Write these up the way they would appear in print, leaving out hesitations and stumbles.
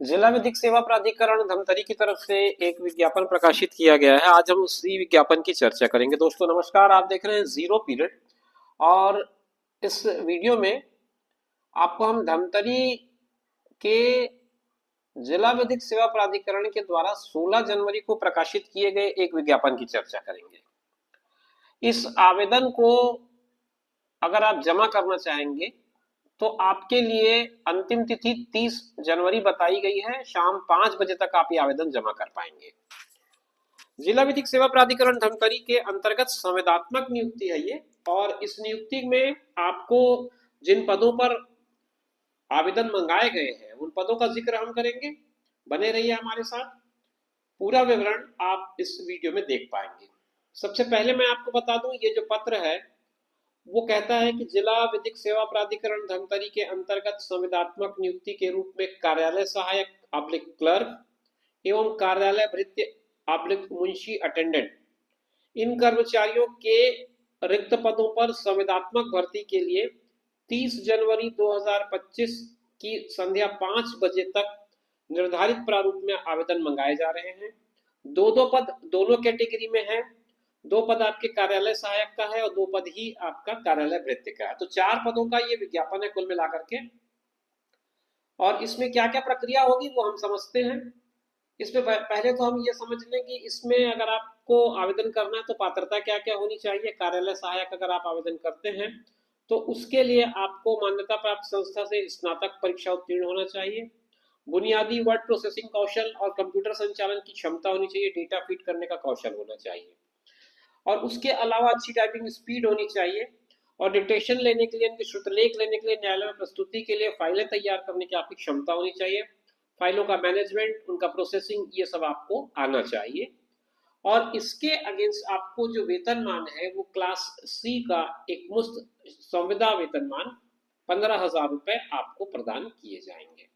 जिला विधिक सेवा प्राधिकरण धमतरी की तरफ से एक विज्ञापन प्रकाशित किया गया है। आज हम उसी विज्ञापन की चर्चा करेंगे। दोस्तों नमस्कार, आप देख रहे हैं जीरो पीरियड और इस वीडियो में आपको हम धमतरी के जिला विधिक सेवा प्राधिकरण के द्वारा 16 जनवरी को प्रकाशित किए गए एक विज्ञापन की चर्चा करेंगे। इस आवेदन को अगर आप जमा करना चाहेंगे तो आपके लिए अंतिम तिथि 30 जनवरी बताई गई है। शाम 5 बजे तक आप ये आवेदन जमा कर पाएंगे। जिला विधिक सेवा प्राधिकरण धमतरी के अंतर्गत संविदात्मक नियुक्ति है ये, और इस नियुक्ति में आपको जिन पदों पर आवेदन मंगाए गए हैं उन पदों का जिक्र हम करेंगे। बने रहिए हमारे साथ, पूरा विवरण आप इस वीडियो में देख पाएंगे। सबसे पहले मैं आपको बता दूं, ये जो पत्र है वो कहता है कि जिला विधिक सेवा प्राधिकरण धमतरी के अंतर्गत संविदात्मक नियुक्ति के रूप में कार्यालय सहायक ऑब्लिक क्लर्क एवं कार्यालय भृत्य ऑब्लिक मुंशी अटेंडेंट, इन कर्मचारियों के रिक्त पदों पर संविदात्मक भर्ती के लिए 30 जनवरी 2025 की संध्या 5 बजे तक निर्धारित प्रारूप में आवेदन मंगाए जा रहे हैं। दो पद दोनों कैटेगरी में है। 2 पद आपके कार्यालय सहायक का है और 2 पद ही आपका कार्यालय भृत्य का है। तो 4 पदों का ये विज्ञापन है कुल मिलाकर के। और इसमें क्या क्या प्रक्रिया होगी वो हम समझते हैं। इसमें पहले तो हम ये समझ लें कि इसमें अगर आपको आवेदन करना है तो पात्रता क्या क्या होनी चाहिए। कार्यालय सहायक अगर आप आवेदन करते हैं तो उसके लिए आपको मान्यता प्राप्त संस्था से स्नातक परीक्षा उत्तीर्ण होना चाहिए। बुनियादी वर्ड प्रोसेसिंग कौशल और कंप्यूटर संचालन की क्षमता होनी चाहिए। डेटा फीड करने का कौशल होना चाहिए और उसके अलावा अच्छी टाइपिंग स्पीड होनी चाहिए। और डिक्टेशन लेने के लिए, श्रुतलेख लेने के लिए, न्यायालय में प्रस्तुति के लिए, फाइलें तैयार करने की आपकी क्षमता होनी चाहिए। फाइलों का मैनेजमेंट, उनका प्रोसेसिंग, ये सब आपको आना चाहिए। और इसके अगेंस्ट आपको जो वेतनमान है वो क्लास सी का एक मुफ्त संविदा वेतनमान 15,000 रुपए आपको प्रदान किए जाएंगे।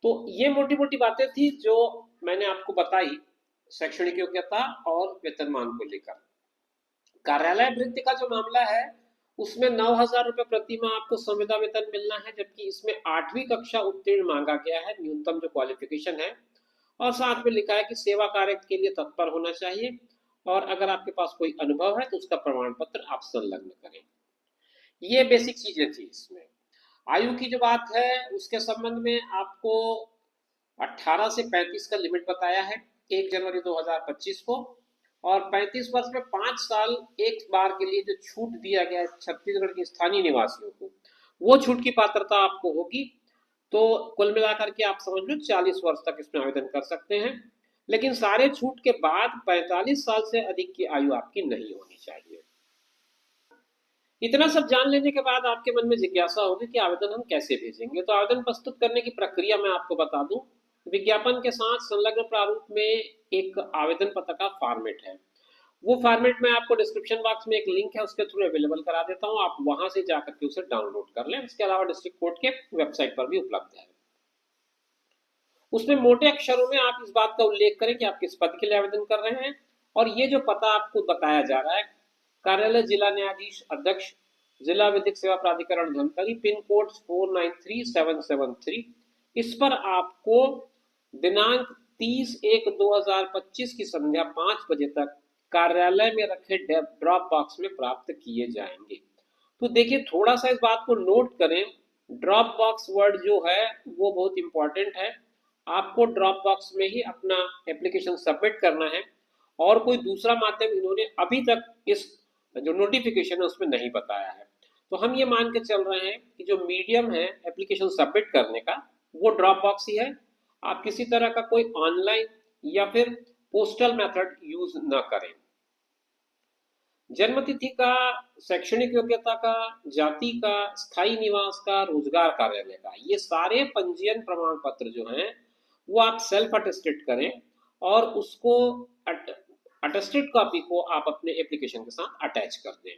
तो ये मोटी मोटी बातें थी जो मैंने आपको बताई शैक्षणिक योग्यता और वेतनमान को लेकर। कार्यालय भृत्य का जो मामला है उसमें 9,000 रुपए प्रति माह आपको संविदा वेतन मिलना है, जबकि इसमें 8वीं कक्षा उत्तीर्ण मांगा गया है, न्यूनतम जो क्वालिफिकेशन है। और साथ में लिखा है कि सेवा कार्य के लिए तत्पर होना चाहिए और अगर आपके पास कोई अनुभव है तो उसका प्रमाण पत्र आप संलग्न करें। ये बेसिक चीजें थी इसमें। आयु की जो बात है उसके संबंध में आपको 18 से 35 का लिमिट बताया है 1 जनवरी 2025 को। और 35 वर्ष में 5 साल एक बार के लिए जो छूट दिया गया है छत्तीसगढ़ के स्थानीय निवासियों को, वो छूट की पात्रता आपको होगी। तो कुल मिलाकर के आप समझ लो 40 वर्ष तक इसमें आवेदन कर सकते हैं। लेकिन सारे छूट के बाद 45 साल से अधिक की आयु आपकी नहीं होनी चाहिए। इतना सब जान लेने के बाद आपके मन में जिज्ञासा होगी कि आवेदन हम कैसे भेजेंगे। तो आवेदन प्रस्तुत करने की प्रक्रिया मैं आपको बता दूं। विज्ञापन के साथ संलग्न प्रारूप में एक आवेदन पत्र का फॉर्मेट है। वो फॉर्मेट मैं आपको डिस्क्रिप्शन बॉक्स में एक लिंक है उसके थ्रू अवेलेबल करा देता हूँ, आप वहां से जाकर के उसे डाउनलोड कर लें। इसके अलावा डिस्ट्रिक्ट कोर्ट के वेबसाइट पर भी उपलब्ध है। उसमें मोटे अक्षरों में आप इस बात का उल्लेख करें कि आप किस पद के लिए आवेदन कर रहे हैं। और ये जो पता आपको बताया जा रहा है, कार्यालय जिला न्यायाधीश अध्यक्ष जिला विधिक सेवा प्राधिकरण धमतरी, पिन कोड 493773, इस पर आपको दिनांक 30/1/2025 की संध्या 5 बजे तक कार्यालय में रखे ड्रॉप बॉक्स में प्राप्त किए जाएंगे। तो देखिए, थोड़ा सा इस बात को नोट करें। ड्रॉप बॉक्स वर्ड जो है वो बहुत इंपॉर्टेंट है। आपको ड्रॉप बॉक्स में ही अपना एप्लीकेशन सबमिट करना है और कोई दूसरा माध्यम इन्होंने अभी तक इस जो नोटिफिकेशन है उसमें नहीं बताया है। तो हम ये मान के चल रहे हैं कि जो मीडियम है एप्लीकेशन सबमिट करने का वो ड्रॉप बॉक्स ही है। आप किसी तरह का कोई ऑनलाइन या फिर पोस्टल मेथड यूज न करें। जन्म तिथि का, शैक्षणिक योग्यता का, जाति का, स्थायी निवास का, रोजगार कार्यालय का, ये सारे पंजीयन प्रमाण पत्र जो हैं वो आप सेल्फ अटेस्टेड करें और उसको अटेस्टेड कॉपी को आप अपने एप्लीकेशन के साथ अटैच कर दें।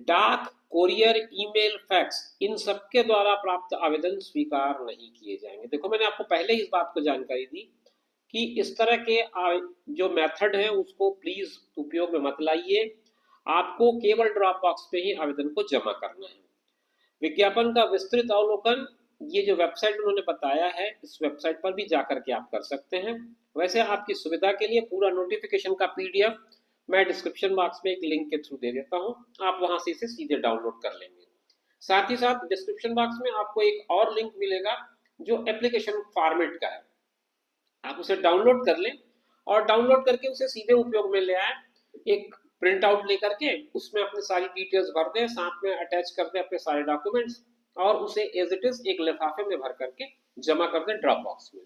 डाक, कोरियर, ईमेल, फैक्स, इन सबके द्वारा प्राप्त आवेदन स्वीकार नहीं किए जाएंगे। देखो, मैंने आपको पहले ही इस बात को जानकारी दी कि इस तरह के जो मेथड है उसको प्लीज उपयोग में मत लाइए। आपको केवल ड्रॉप बॉक्स पे ही आवेदन को जमा करना है। विज्ञापन का विस्तृत अवलोकन ये जो वेबसाइट उन्होंने बताया है, इस वेबसाइट पर भी जाकर के आप कर सकते हैं। वैसे आपकी सुविधा के लिए पूरा नोटिफिकेशन का पीडीएफ मैं डिस्क्रिप्शन बॉक्स में एक लिंक के थ्रू दे देता हूँ, आप वहां से इसे सीधे डाउनलोड कर लेंगे। साथ ही साथ डिस्क्रिप्शन बॉक्स में आपको एक और लिंक मिलेगा जो एप्लीकेशन फॉर्मेट का है, आप उसे डाउनलोड कर लें और डाउनलोड करके उसे सीधे उपयोग में ले आए। एक प्रिंट आउट लेकर के उसमें अपनी सारी डिटेल्स भर दें, साथ में अटैच कर दें अपने सारे डॉक्यूमेंट्स और उसे एज इट इज एक लिफाफे में भर करके जमा कर दें ड्रॉप बॉक्स में।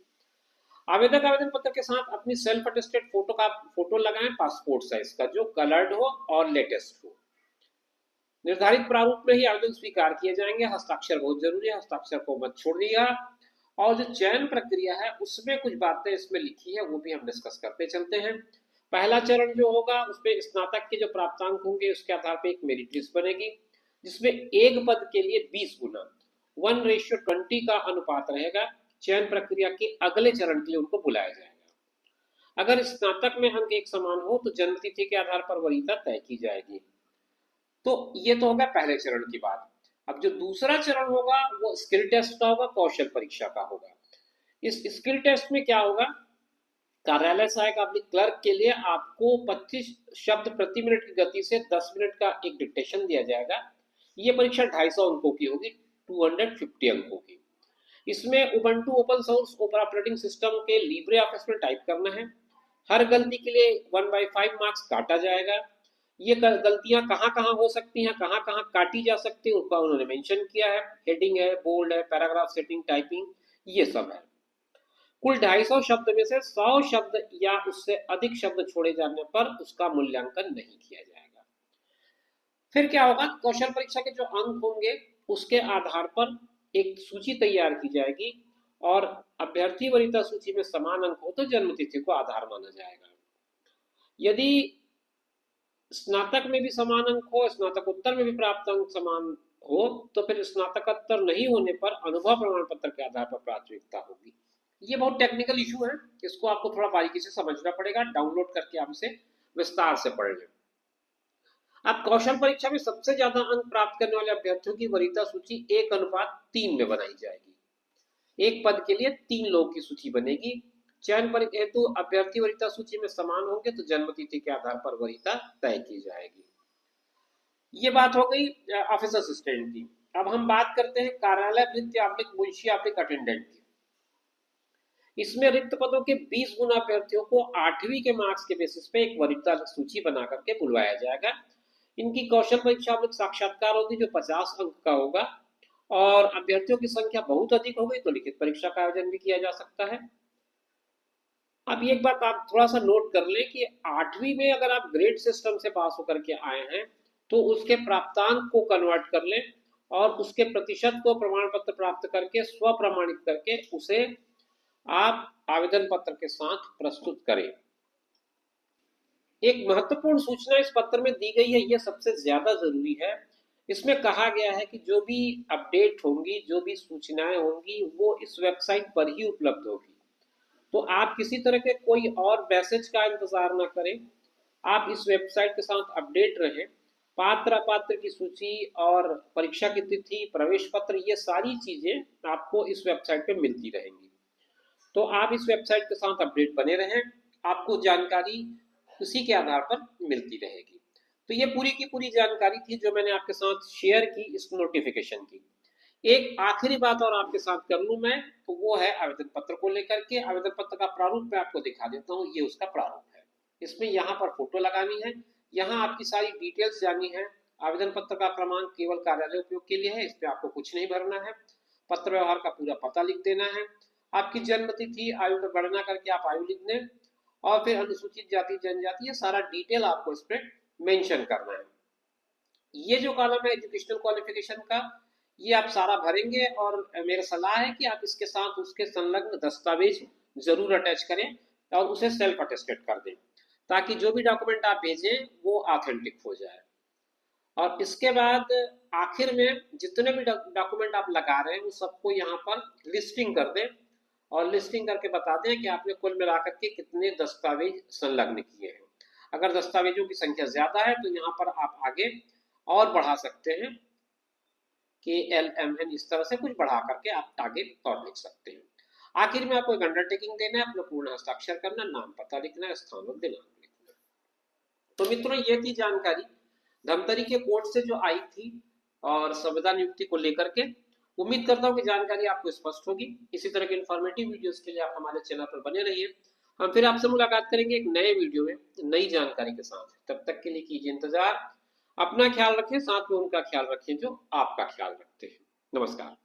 आवेदक आवेदन पत्र के साथ अपनी सेल्फ अटेस्टेड फोटो लगाएं, पासपोर्ट साइज का जो कलर्ड हो और लेटेस्ट हो। निर्धारित प्रारूप में ही आवेदन स्वीकार किए जाएंगे। हस्ताक्षर बहुत जरूरी है, हस्ताक्षर को मत छोड़िएगा। और जो चयन प्रक्रिया है उसमें कुछ बातें इसमें लिखी है वो भी हम डिस्कस करते चलते हैं। पहला चरण जो होगा उसमें स्नातक के जो प्राप्तांक होंगे उसके आधार पर एक मेरिट लिस्ट बनेगी, जिसमें एक पद के लिए 20 गुना 1:20 का अनुपात रहेगा। चयन प्रक्रिया के अगले चरण के लिए उनको बुलाया जाएगा। अगर स्नातक में अंक एक समान हो तो जन्म तिथि के आधार पर वरीयता तय की जाएगी। तो ये तो होगा पहले चरण की बात। अब जो दूसरा चरण होगा वो स्किल टेस्ट का होगा, कौशल परीक्षा का होगा। इस स्किल टेस्ट में क्या होगा, कार्यालय सहायक अपने क्लर्क के लिए आपको 25 शब्द प्रति मिनट की गति से 10 मिनट का एक डिक्टेशन दिया जाएगा। ये परीक्षा 250 अंकों की होगी, 250 अंकों की। इसमें Ubuntu open source operating system के लिब्रे ऑफिस में टाइप करना है। हर गलती के लिए 1/5 मार्क्स काटा जाएगा। ये गलतियां कहाँ कहाँ हो सकती हैं, कहाँ कहाँ काटी जा सकती है उसका उन्होंने मेंशन किया है। हेडिंग है, बोल्ड है, पैराग्राफ सेटिंग, टाइपिंग, ये सब है। कुल 250 शब्द में से 100 शब्द या उससे अधिक शब्द छोड़े जाने पर उसका मूल्यांकन नहीं किया जाएगा। फिर क्या होगा, कौशल परीक्षा के जो अंक होंगे उसके आधार पर एक सूची तैयार की जाएगी और अभ्यर्थी वरीयता सूची में समान अंक हो तो जन्म तिथि को आधार माना जाएगा। यदि स्नातक में भी समान अंक हो, स्नातकोत्तर में भी प्राप्त अंक समान हो, तो फिर स्नातकोत्तर नहीं होने पर अनुभव प्रमाण पत्र के आधार पर प्राथमिकता होगी। ये बहुत टेक्निकल इशू है, इसको आपको थोड़ा बारीकी से समझना पड़ेगा। डाउनलोड करके आप इसे विस्तार से पढ़ लें। अब कौशल परीक्षा में सबसे ज्यादा अंक प्राप्त करने वाले अभ्यर्थियों की वरीयता सूची 1:3 में बनाई जाएगी। एक पद के लिए 3 लोगों की सूची बनेगी। चयन पर हेतु अभ्यर्थी वरीयता सूची में समान होंगे तो जन्म तिथि के आधार पर वरीयता तय की जाएगी। ये बात हो गई ऑफिस असिस्टेंट की। अब हम बात करते हैं कार्यालय भृत्य मुंशी अटेंडेंट की। इसमें रिक्त पदों के 20 गुना अभ्यर्थियों को 8वीं के मार्क्स के बेसिस पे एक वरीयता सूची बना करके बुलवाया जाएगा। इनकी कौशल परीक्षा में साक्षात्कार होगी जो 50 अंक का होगा और अभ्यर्थियों की संख्या बहुत अधिक हो गई तो लिखित परीक्षा का आयोजन भी किया जा सकता है। अब एक बात आप थोड़ा सा नोट कर लें कि 8वीं में अगर आप ग्रेड सिस्टम से पास होकर के आए हैं तो उसके प्राप्तांक को कन्वर्ट कर लें और उसके प्रतिशत को प्रमाण पत्र प्राप्त करके स्व प्रमाणित करके उसे आप आवेदन पत्र के साथ प्रस्तुत करें। एक महत्वपूर्ण सूचना इस पत्र में दी गई है, यह सबसे ज्यादा जरूरी है। इसमें कहा गया है कि जो भी अपडेट होंगी, जो भी सूचनाएं होंगी वो इस वेबसाइट पर ही उपलब्ध होगी। तो आप किसी तरह के कोई और मैसेज का इंतजार ना करें, आप इस वेबसाइट के साथ अपडेट रहें। पात्र अपात्र की सूची और परीक्षा की तिथि, प्रवेश पत्र, ये सारी चीजें आपको इस वेबसाइट पे मिलती रहेंगी। तो आप इस वेबसाइट के साथ अपडेट बने रहें, आपको जानकारी उसी के आधार पर मिलती रहेगी। तो ये पूरी की पूरी जानकारी थी जो मैंने आपके साथ शेयर की इस नोटिफिकेशन की। एक आखिरी बात और आपके साथ कर लूं मैं, तो वो है आवेदन पत्र को लेकर के। आवेदन पत्र का प्रारूप मैं आपको दिखा देता हूँ, ये उसका प्रारूप है। इसमें यहाँ पर फोटो लगानी है, यहाँ आपकी सारी डिटेल्स जानी है। आवेदन पत्र का क्रमांक केवल कार्यालय उपयोग के लिए है, इस पर आपको कुछ नहीं भरना है। पत्र व्यवहार का पूरा पता लिख देना है। आपकी जन्म तिथि, आयु में गणना करके आप आयु लिख दें और फिर अनुसूचित जाति जनजाति, ये सारा डिटेल आपको इस पर मेंशन करना है। ये जो कॉलम है एजुकेशनल क्वालिफिकेशन का, ये आप सारा भरेंगे और मेरा सलाह है कि आप इसके साथ उसके संलग्न दस्तावेज जरूर अटैच करें और उसे सेल्फ अटेस्टेड कर दें ताकि जो भी डॉक्यूमेंट आप भेजें वो ऑथेंटिक हो जाए। और इसके बाद आखिर में जितने भी डॉक्यूमेंट आप लगा रहे हैं वो सबको यहाँ पर लिस्टिंग कर दें और लिस्टिंग करके बता दें कि आपने कुल मिलाकर के कितने दस्तावेज संलग्न किए हैं। अगर दस्तावेजों की संख्या ज्यादा है तो यहाँ पर आप आगे और बढ़ा सकते हैं। KLMN, इस तरह से कुछ बढ़ा करके आप आगे और लिख सकते हैं। आखिर में आपको एक अंडरटेकिंग देना है, अपना पूर्ण हस्ताक्षर करना, नाम पता लिखना है, स्थान और दिनांक लिखना है। तो मित्रों ये थी जानकारी धमतरी के कोर्ट से जो आई थी और संविधान नियुक्ति को लेकर के। उम्मीद करता हूँ कि जानकारी आपको स्पष्ट होगी। इसी तरह के इन्फॉर्मेटिव वीडियोस के लिए आप हमारे चैनल पर बने रहिए। हम फिर आपसे मुलाकात करेंगे एक नए वीडियो में नई जानकारी के साथ। तब तक के लिए कीजिए इंतजार। अपना ख्याल रखें, साथ में उनका ख्याल रखें जो आपका ख्याल रखते हैं। नमस्कार।